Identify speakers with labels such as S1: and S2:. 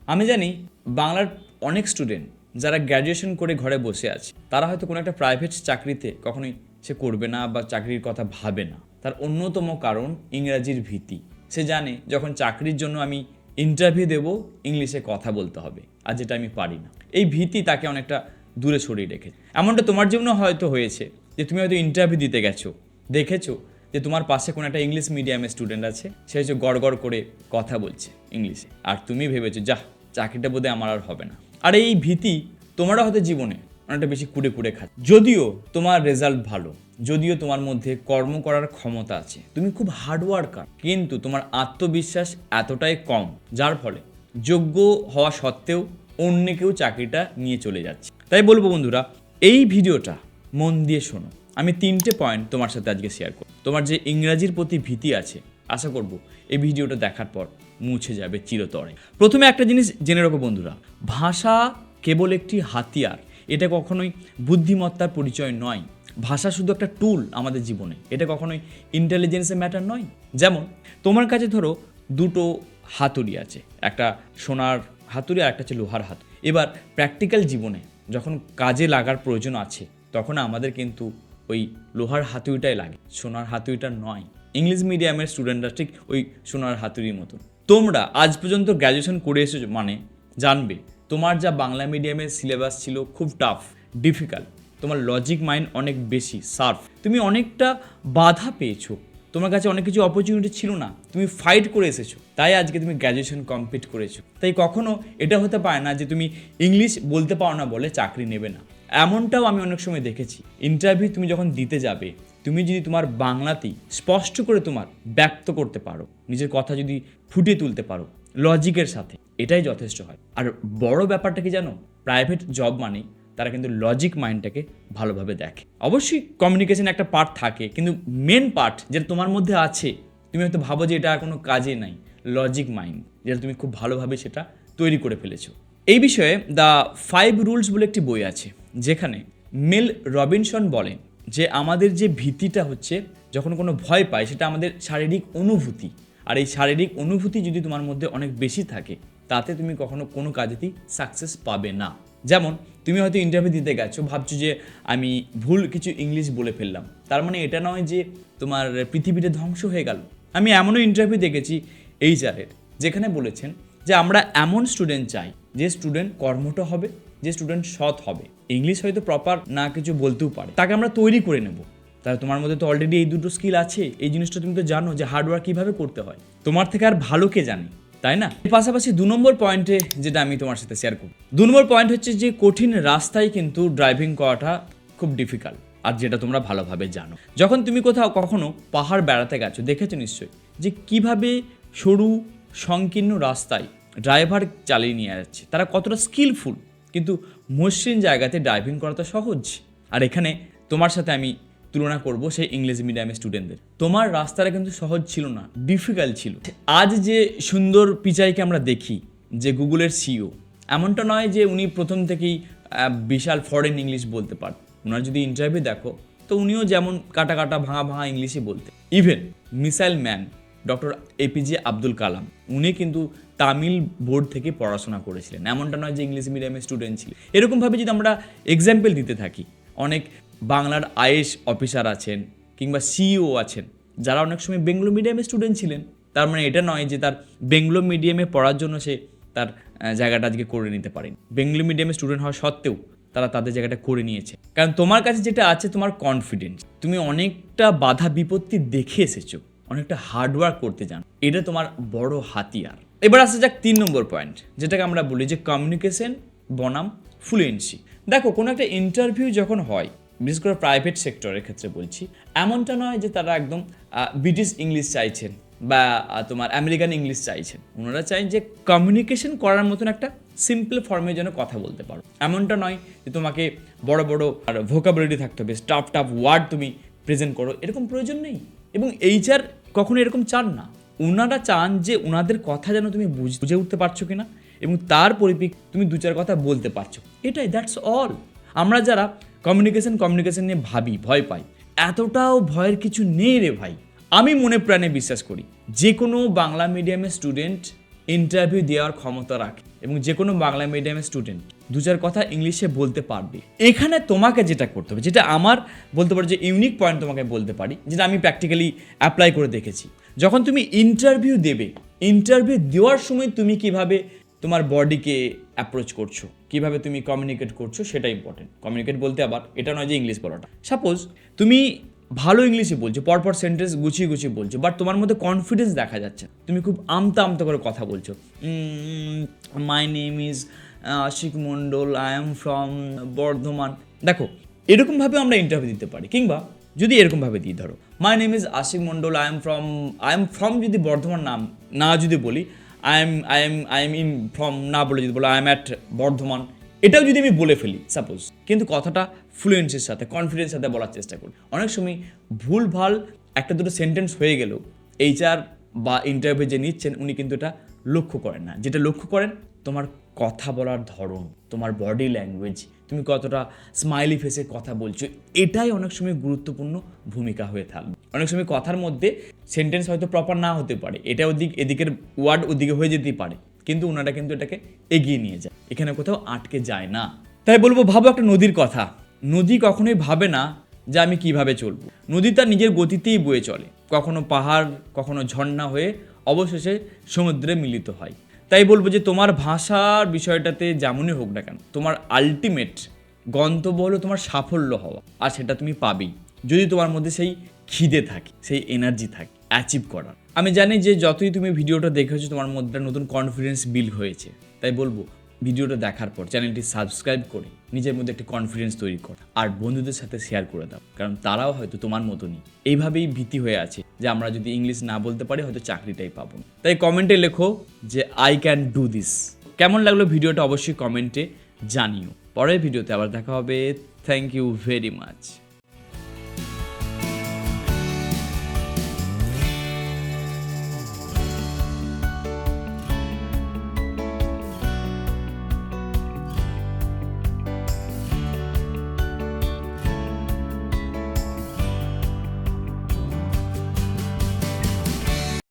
S1: আমি জানি বাংলার অনেক স্টুডেন্ট যারা গ্র্যাজুয়েশন করে ঘরে বসে আছে, তারা হয়তো কোনো একটা প্রাইভেট চাকরিতে কখনোই সে করবে না বা চাকরির কথা ভাবে না। তার অন্যতম কারণ ইংরাজির ভীতি। সে জানে যখন চাকরির জন্য আমি ইন্টারভিউ দেব, ইংলিশে কথা বলতে হবে, আর যেটা আমি পারি না। এই ভীতি তাকে অনেকটা দূরে সরিয়ে রেখেছে। এমনটা তোমার জীবনেও হয়তো হয়েছে যে তুমি হয়তো ইন্টারভিউ দিতে গেছো, দেখেছো যে তোমার পাশে কোনো একটা ইংলিশ মিডিয়ামের স্টুডেন্ট আছে, সে হচ্ছে গড় করে কথা বলছে ইংলিশে, আর তুমি ভেবেছো যাহ, চাকরিটা বোধহয় আমার আর হবে না। আর এই ভীতি তোমারও হয়তো জীবনে অনেকটা বেশি কুড়ে কুড়ে খাচ্ছে। যদিও তোমার রেজাল্ট ভালো, যদিও তোমার মধ্যে কর্ম করার ক্ষমতা আছে, তুমি খুব হার্ডওয়ার্কার, কিন্তু তোমার আত্মবিশ্বাস এতটাই কম যার ফলে যোগ্য হওয়া সত্ত্বেও অন্য কেউ চাকরিটা নিয়ে চলে যাচ্ছে। তাই বলবো বন্ধুরা, এই ভিডিওটা মন দিয়ে শোনো। আমি 3টে পয়েন্ট তোমার সাথে আজকে শেয়ার করব। তোমার যে ইংরাজির প্রতি ভীতি আছে, আশা করব এই ভিডিওটা দেখার পর মুছে যাবে চিরতরে। প্রথমে একটা জিনিস জেনে রাখো বন্ধুরা, ভাষা কেবল একটি হাতিয়ার, এটা কখনোই বুদ্ধিমত্তার পরিচয় নয়। ভাষা শুধু একটা টুল আমাদের জীবনে, এটা কখনোই ইন্টেলিজেন্সের ম্যাটার নয়। যেমন তোমার কাছে ধরো দুটো হাতুড়ি আছে, একটা সোনার হাতুড়ি আর একটা হচ্ছে লোহার হাতুড়ি। এবার প্র্যাকটিক্যাল জীবনে যখন কাজে লাগার প্রয়োজন আছে, তখন আমাদের কিন্তু ওই লোহার হাতুড়িটাই লাগে, সোনার হাতুড়িটা নয়। ইংলিশ মিডিয়ামের স্টুডেন্টরা ঠিক ওই সোনার হাতুড়ির মতন। তোমরা আজ পর্যন্ত গ্র্যাজুয়েশন করে এসেছো মানে জানবে তোমার যা বাংলা মিডিয়ামের সিলেবাস ছিল খুব টাফ, ডিফিকাল্ট। তোমার লজিক মাইন্ড অনেক বেশি শার্প, তুমি অনেকটা বাধা পেয়েছো, তোমার কাছে অনেক কিছু অপরচুনিটি ছিল না, তুমি ফাইট করে এসেছো, তাই আজকে তুমি গ্র্যাজুয়েশন কমপ্লিট করেছো। তাই কখনো এটা হতে পারে না যে তুমি ইংলিশ বলতে পারো না বলে চাকরি নেবে না। এমনটাও আমি অনেক সময় দেখেছি। ইন্টারভিউ তুমি যখন দিতে যাবে, তুমি যদি তোমার বাংলাতেই স্পষ্ট করে তোমার ব্যক্ত করতে পারো, নিজের কথা যদি ফুটিয়ে তুলতে পারো লজিকের সাথে, এটাই যথেষ্ট হয়। আর বড় ব্যাপারটা কি জানো, প্রাইভেট জব মানে তারা কিন্তু লজিক মাইন্ডটাকে ভালোভাবে দেখে। অবশ্যই কমিউনিকেশন একটা পার্ট থাকে, কিন্তু মেন পার্ট যেটা তোমার মধ্যে আছে, তুমি হয়তো ভাবো যে এটা কোনো কাজে নাই, লজিক মাইন্ড, যেটা তুমি খুব ভালোভাবে সেটা তৈরি করে ফেলেছো। এই বিষয়ে দ্য 5 রুলস বলে একটি বই আছে, যেখানে মেল রবিনসন বলেন যে আমাদের যে ভীতিটা হচ্ছে, যখন কোনো ভয় পায়, সেটা আমাদের শারীরিক অনুভূতি। আর এই শারীরিক অনুভূতি যদি তোমার মধ্যে অনেক বেশি থাকে, তাতে তুমি কখনো কোনো কাজেতেই সাকসেস পাবে না। যেমন তুমি হয়তো ইন্টারভিউ দিতে গেছো, ভাবছো যে আমি ভুল কিছু ইংলিশ বলে ফেললাম, তার মানে এটা নয় যে তোমার পৃথিবীটা ধ্বংস হয়ে গেল। আমি এমনও ইন্টারভিউ দেখেছি HR-এর, যেখানে বলেছেন যে আমরা এমন স্টুডেন্ট চাই যে স্টুডেন্ট কর্মঠ হবে, যে স্টুডেন্ট সৎ হবে, ইংলিশ হয়তো প্রপার না কিছু বলতেও পারে, তাকে আমরা তৈরি করে নেব। তাহলে তোমার মধ্যে তো অলরেডি এই দুটো স্কিল আছে, এই জিনিসটা তুমি তো জানো যে হার্ডওয়ার্ক কীভাবে করতে হয়, তোমার থেকে আর ভালো কে জানে, তাই না? এর পাশাপাশি 2 নম্বর পয়েন্টে যেটা আমি তোমার সাথে শেয়ার করব, 2 নম্বর পয়েন্ট হচ্ছে যে কঠিন রাস্তায় কিন্তু ড্রাইভিং করাটা খুব ডিফিকাল্ট, আর যেটা তোমরা ভালোভাবে জানো। যখন তুমি কোথাও কখনো পাহাড় বেড়াতে গেছো, দেখেছো নিশ্চয়ই যে কিভাবে সরু সংকীর্ণ রাস্তায় ড্রাইভার চালিয়ে নিয়ে যাচ্ছে, তারা কতটা স্কিলফুল। কিন্তু মসৃণ জায়গাতে ড্রাইভিং করা তো সহজ। আর এখানে তোমার সাথে আমি তুলনা করব সেই ইংলিশ মিডিয়ামের স্টুডেন্টদের। তোমার রাস্তাটা কিন্তু সহজ ছিল না, ডিফিকাল্ট ছিল। আজ যে সুন্দর পিচাইকে আমরা দেখি, যে গুগলের CEO, এমনটা নয় যে উনি প্রথম থেকেই বিশাল ফরেন ইংলিশ বলতে পারেন। ওনার যদি ইন্টারভিউ দেখো, তো উনিও যেমন কাটা কাটা ভাঙা ভাঙা ইংলিশই বলতে। Even missile man doctor APJ Abdul Kalam, উনি কিন্তু তামিল বোর্ড থেকে পড়াশোনা করেছিলেন, এমনটা নয় যে ইংলিশ মিডিয়ামের স্টুডেন্ট ছিলেন। এরকমভাবে যদি আমরা এক্সাম্পল দিতে থাকি, অনেক বাংলার IAS অফিসার আছেন কিংবা CEO আছেন, যারা অনেক সময় বেঙ্গলো মিডিয়ামের স্টুডেন্ট ছিলেন। তার মানে এটা নয় যে তার বেঙ্গলো মিডিয়ামে পড়ার জন্য সে তার জায়গাটা আজকে করে নিতে পারেনি। বেঙ্গলো মিডিয়ামের স্টুডেন্ট হওয়া সত্ত্বেও তারা তাদের জায়গাটা করে নিয়েছে, কারণ তোমার কাছে যেটা আছে, তোমার কনফিডেন্স। তুমি অনেকটা বাধা বিপত্তি দেখে এসেছো, অনেকটা হার্ডওয়ার্ক করতে জানো, এটা তোমার বড় হাতিয়ার। এবার আসা যাক 3 নম্বর পয়েন্ট, যেটাকে আমরা বলি যে কমিউনিকেশন বনাম ফ্লুয়েন্সি। দেখো, কোনো একটা ইন্টারভিউ যখন হয়, বিশেষ করে প্রাইভেট সেক্টরের ক্ষেত্রে বলছি, এমনটা নয় যে তারা একদম ব্রিটিশ ইংলিশ চাইছেন বা তোমার আমেরিকান ইংলিশ চাইছেন। ওনারা চাই যে কমিউনিকেশন করার মতন একটা সিম্পল ফর্মে যেন কথা বলতে পারো। এমনটা নয় যে তোমাকে বড় বড় ভোকাবুলারি থাকতে হবে, টাফ ওয়ার্ড তুমি প্রেজেন্ট করো, এরকম প্রয়োজন নেই। এবং HR কখনো এরকম চান না। ওনারা চান যে ওনাদের কথা যেন তুমি বুঝে উঠতে পারছো কিনা, এবং তার পরিপ্রেক্ষিতে তুমি 2-4 কথা বলতে পারছো, এটাই, দ্যাটস অল। আমরা যারা কমিউনিকেশন নিয়ে ভাবি, ভয় পাই, এতটাও ভয়ের কিছু নেই রে ভাই। আমি মনে প্রাণে বিশ্বাস করি যে কোনো বাংলা মিডিয়ামের স্টুডেন্ট ইন্টারভিউ দেওয়ার ক্ষমতা রাখে, এবং যে কোনো বাংলা মিডিয়ামের স্টুডেন্ট 2-4 কথা ইংলিশে বলতে পারবে। এখানে তোমাকে যেটা করতে হবে, যেটা আমার বলতে পারো যে ইউনিক পয়েন্ট তোমাকে বলতে পারি, যেটা আমি প্র্যাকটিক্যালি অ্যাপ্লাই করে দেখেছি। যখন তুমি ইন্টারভিউ দেবে, ইন্টারভিউ দেওয়ার সময় তুমি কিভাবে তোমার বডিকে অ্যাপ্রোচ করছো, কিভাবে তুমি কমিউনিকেট করছো, সেটা ইম্পর্টেন্ট। কমিউনিকেট বলতে আবার এটা নয় যে ইংলিশ বলাটা। সাপোজ তুমি ভালো ইংলিশে বলছো, পরপর সেন্টেন্স গুছিয়ে গুছিয়ে বলছো, বাট তোমার মধ্যে কনফিডেন্স দেখা যাচ্ছে, তুমি খুব আমতা আমতা করে কথা বলছো। My name is Ashik Mondal, I am from Bardhaman. দেখো, এরকমভাবে আমরা ইন্টারভিউ দিতে পারি। কিংবা যদি এরকমভাবে দিই, ধরো my name is Ashik Mondal, I am from যদি বর্ধমান নাম না যদি বলি, আই এম ইন ফ্রম না বলে যদি বলো আই এম অ্যাট বর্ধমান, এটাও যদি আমি বলে ফেলি সাপোজ, কিন্তু কথাটা ফ্লুয়েন্সির সাথে কনফিডেন্সের সাথে বলার চেষ্টা করি। অনেক সময় ভুলভাল একটা দুটো সেন্টেন্স হয়ে গেলেও এইচআর বা ইন্টারভিউ যে নিচ্ছেন উনি কিন্তু এটা লক্ষ্য করেন না। যেটা লক্ষ্য করেন তোমার কথা বলার ধরন, তোমার বডি ল্যাঙ্গুয়েজ, তুমি কতটা স্মাইলি ফেসে কথা বলছো, এটাই অনেক সময় গুরুত্বপূর্ণ ভূমিকা হয়ে থাকবে। অনেক সময় কথার মধ্যে সেন্টেন্স হয়তো প্রপার না হতে পারে, এটা এদিকের ওয়ার্ড ওদিকে হয়ে যেতেই পারে, কিন্তু ওনারা কিন্তু এটাকে এগিয়ে নিয়ে যায়, এখানে কোথাও আটকে যায় না। তাই বলবো, ভাবো একটা নদীর কথা। নদী কখনোই ভাবে না যে আমি কিভাবে চলবো। নদী তার নিজের গতিতেই বয়ে চলে, কখনো পাহাড়, কখনো ঝর্ণা হয়ে অবশেষে সমুদ্রে মিলিত হয়। তাই বলবো যে তোমার ভাষার বিষয়টাতে যেমনই হোক না কেন, তোমার আলটিমেট গন্তব্য হলো তোমার সাফল্য হওয়া, আর সেটা তুমি পাবেই যদি তোমার মধ্যে সেই খিদে থাকে, সেই এনার্জি থাকে অ্যাচিভ করার। আমি জানি যে যতই তুমি ভিডিওটা দেখেছো তোমার মধ্যে নতুন কনফিডেন্স বিল্ড হয়েছে। তাই বলবো, ভিডিওটা দেখার পর চ্যানেলটি সাবস্ক্রাইব করে নিজের মধ্যে একটি কনফিডেন্স তৈরি কর, আর বন্ধুদের সাথে শেয়ার করে দাও, কারণ তারাও হয়তো তোমার মতনই এইভাবেই ভীতি হয়ে আছে যে আমরা যদি ইংলিশ না বলতে পারি হয়তো চাকরিটাই পাবো। তাই কমেন্টে লেখো যে আই ক্যান ডু দিস। কেমন লাগলো ভিডিওটা অবশ্যই কমেন্টে জানিও। পরের ভিডিওতে আবার দেখা হবে। Thank you very much.